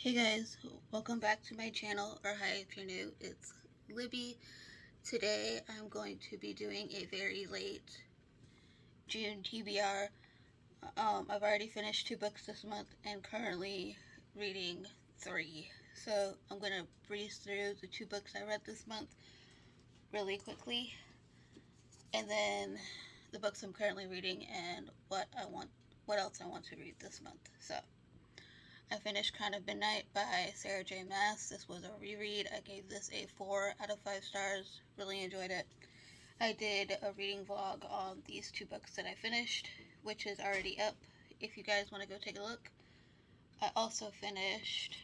Hey guys, welcome back to my channel, or hi if you're new, it's Libby. Today I'm going to be doing a very late June TBR. I've already finished 2 books this month and currently reading 3. So I'm going to breeze through the 2 books I read this month really quickly, and then the books I'm currently reading and what else I want to read this month. So I finished Kind of Midnight by Sarah J. Maas. This was a reread. I gave this a 4 out of 5 stars. Really enjoyed it. I did a reading vlog on these 2 books that I finished, which is already up if you guys want to go take a look. I also finished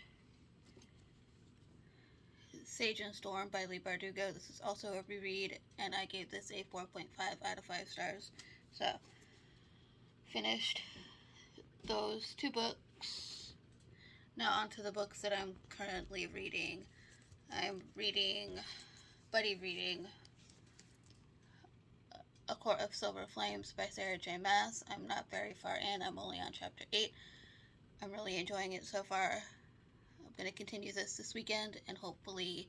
Sage and Storm by Leigh Bardugo. This is also a reread, and I gave this a 4.5 out of 5 stars. So, finished those 2 books. Now on to the books that I'm currently reading. I'm buddy reading A Court of Silver Flames by Sarah J. Maas. I'm not very far in. I'm only on chapter 8. I'm really enjoying it so far. I'm going to continue this weekend and hopefully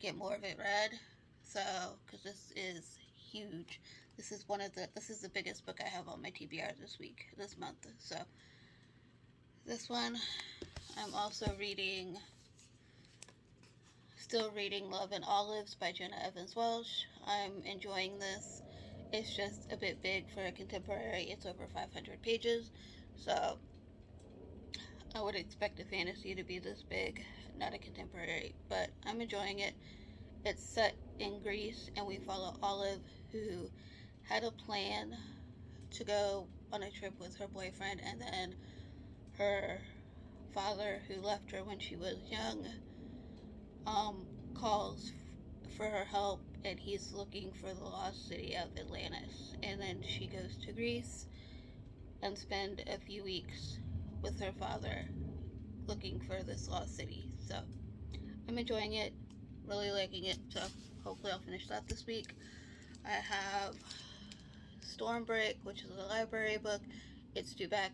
get more of it read. So, because this is huge. This is the biggest book I have on my TBR this month. So, this one, I'm also still reading Love and Olives by Jenna Evans Welsh. I'm enjoying this. It's just a bit big for a contemporary. It's over 500 pages, so I would expect a fantasy to be this big, not a contemporary, but I'm enjoying it. It's set in Greece, and we follow Olive, who had a plan to go on a trip with her boyfriend, and then her father, who left her when she was young, calls for her help, and he's looking for the lost city of Atlantis. And then she goes to Greece and spend a few weeks with her father looking for this lost city. So I'm enjoying it, really liking it. So hopefully I'll finish that this week. I have Stormbreak, which is a library book. It's due back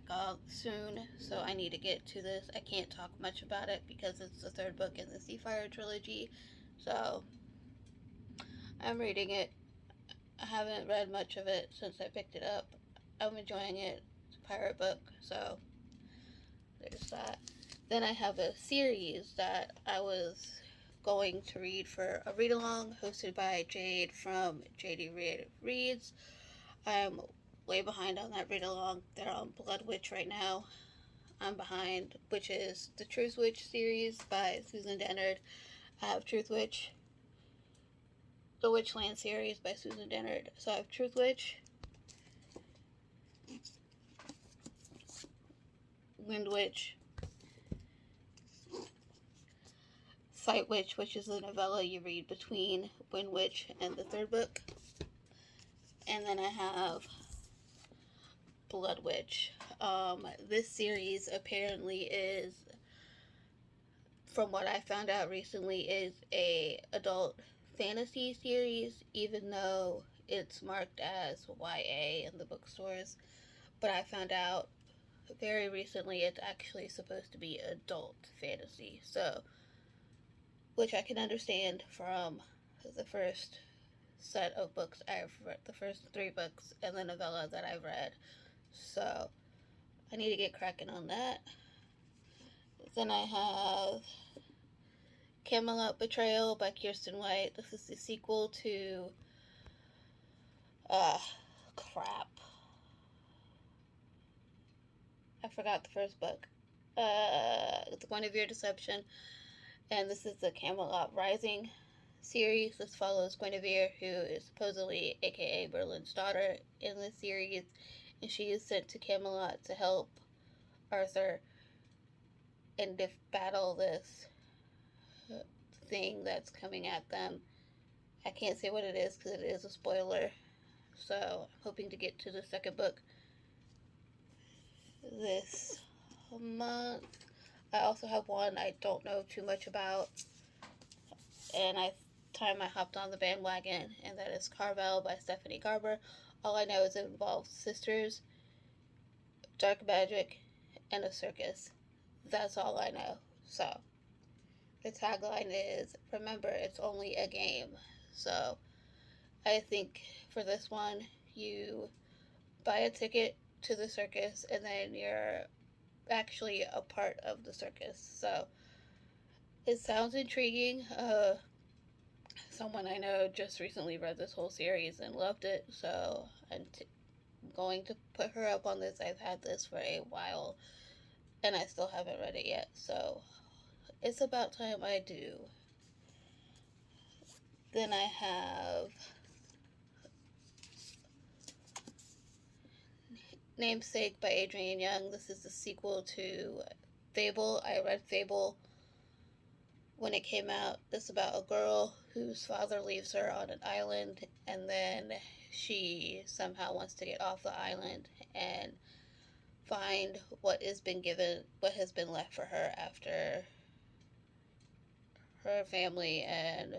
soon, so I need to get to this. I can't talk much about it because it's the 3rd book in the Seafire trilogy. So I'm reading it. I haven't read much of it since I picked it up. I'm enjoying it. It's a pirate book, so there's that. Then I have a series that I was going to read for a read-along hosted by Jade from JD Reads. I'm way behind on that read-along. They're on Blood Witch right now. I'm behind, which is the Truthwitch series by Susan Dennard. I have Truthwitch, the Witchland series by Susan Dennard. So I have Truthwitch, Windwitch, Sightwitch, which is a novella you read between Windwitch and the 3rd book. And then I have Blood Witch. This series apparently is, from what I found out recently, is a adult fantasy series, even though it's marked as YA in the bookstores. But I found out very recently it's actually supposed to be adult fantasy. So, which I can understand from the first set of books I've read, the first 3 books and the novella that I've read. So, I need to get cracking on that. Then I have Camelot Betrayal by Kirsten White. This is the sequel to, crap. I forgot the first book. The Guinevere Deception. And this is the Camelot Rising series. This follows Guinevere, who is supposedly aka Merlin's daughter in this series, and she is sent to Camelot to help Arthur and battle this thing that's coming at them. I can't say what it is because it is a spoiler, so I'm hoping to get to the 2nd book this month. I also have one I don't know too much about, and I hopped on the bandwagon, and that is Carvel by Stephanie Garber. All I know is it involves sisters, dark magic, and a circus. That's all I know. So, the tagline is, remember, it's only a game. So, I think for this one, you buy a ticket to the circus and then you're actually a part of the circus. So, it sounds intriguing. Someone I know just recently read this whole series and loved it, so I'm going to put her up on this. I've had this for a while and I still haven't read it yet, so it's about time I do. Then I have Namesake by Adrienne Young. This is the sequel to Fable. I read Fable when it came out. This is about a girl whose father leaves her on an island, and then she somehow wants to get off the island and find what has been left for her after her family and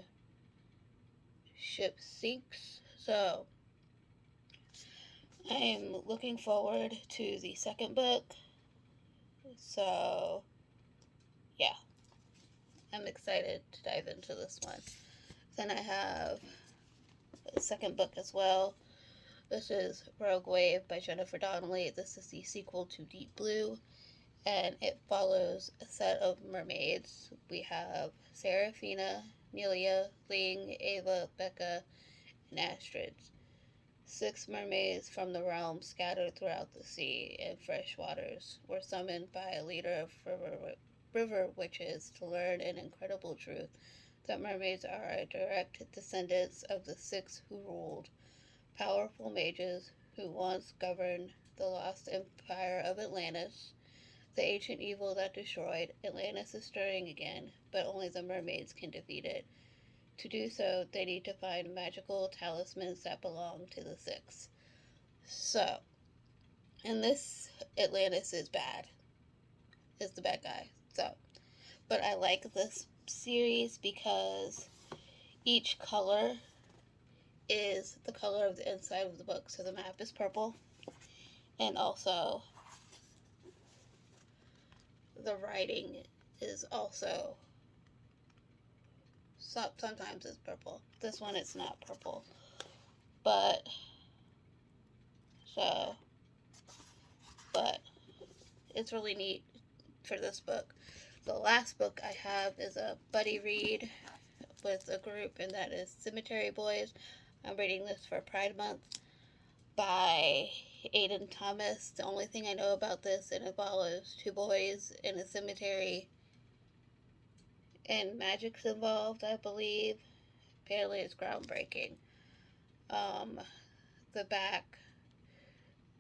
ship sinks. So I'm looking forward to the second book. So yeah, I'm excited to dive into this one. Then I have a second book as well. This is Rogue Wave by Jennifer Donnelly. This is the sequel to Deep Blue, and it follows a set of mermaids. We have Seraphina, Nelia, Ling, Ava, Becca, and Astrid. 6 mermaids from the realm scattered throughout the sea and fresh waters were summoned by a leader of river witches to learn an incredible truth that mermaids are direct descendants of the 6 who ruled, powerful mages who once governed the lost empire of Atlantis. The ancient evil that destroyed Atlantis is stirring again, but only the mermaids can defeat it. To do so, they need to find magical talismans that belong to the 6. So, and this Atlantis is bad. Is the bad guy. So, but I like this series because each color is the color of the inside of the book. So the map is purple, and also the writing is also sometimes it's purple. This one it's not purple, but so but it's really neat for this book. The last book I have is a buddy read with a group, and that is Cemetery Boys. I'm reading this for Pride Month by Aiden Thomas. The only thing I know about this, it follows 2 boys in a cemetery, and magic's involved, I believe. Apparently it's groundbreaking. The back,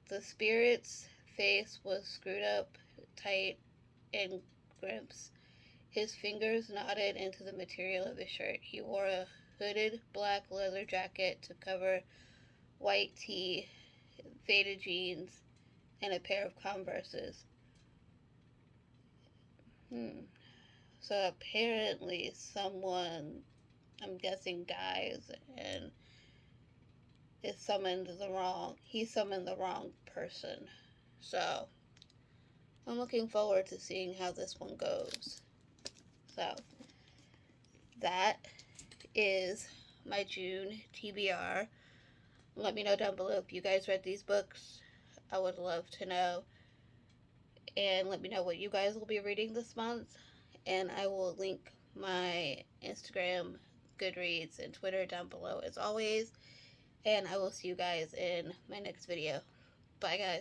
the spirit's face was screwed up tight in grimps. His fingers knotted into the material of his shirt. He wore a hooded black leather jacket to cover, white tee, faded jeans, and a pair of Converses. So apparently someone, I'm guessing, dies and he summoned the wrong person. So I'm looking forward to seeing how this one goes. So that is my June TBR. Let me know down below if you guys read these books. I would love to know. And let me know what you guys will be reading this month. And I will link my Instagram, Goodreads, and Twitter down below as always. And I will see you guys in my next video. Bye, guys.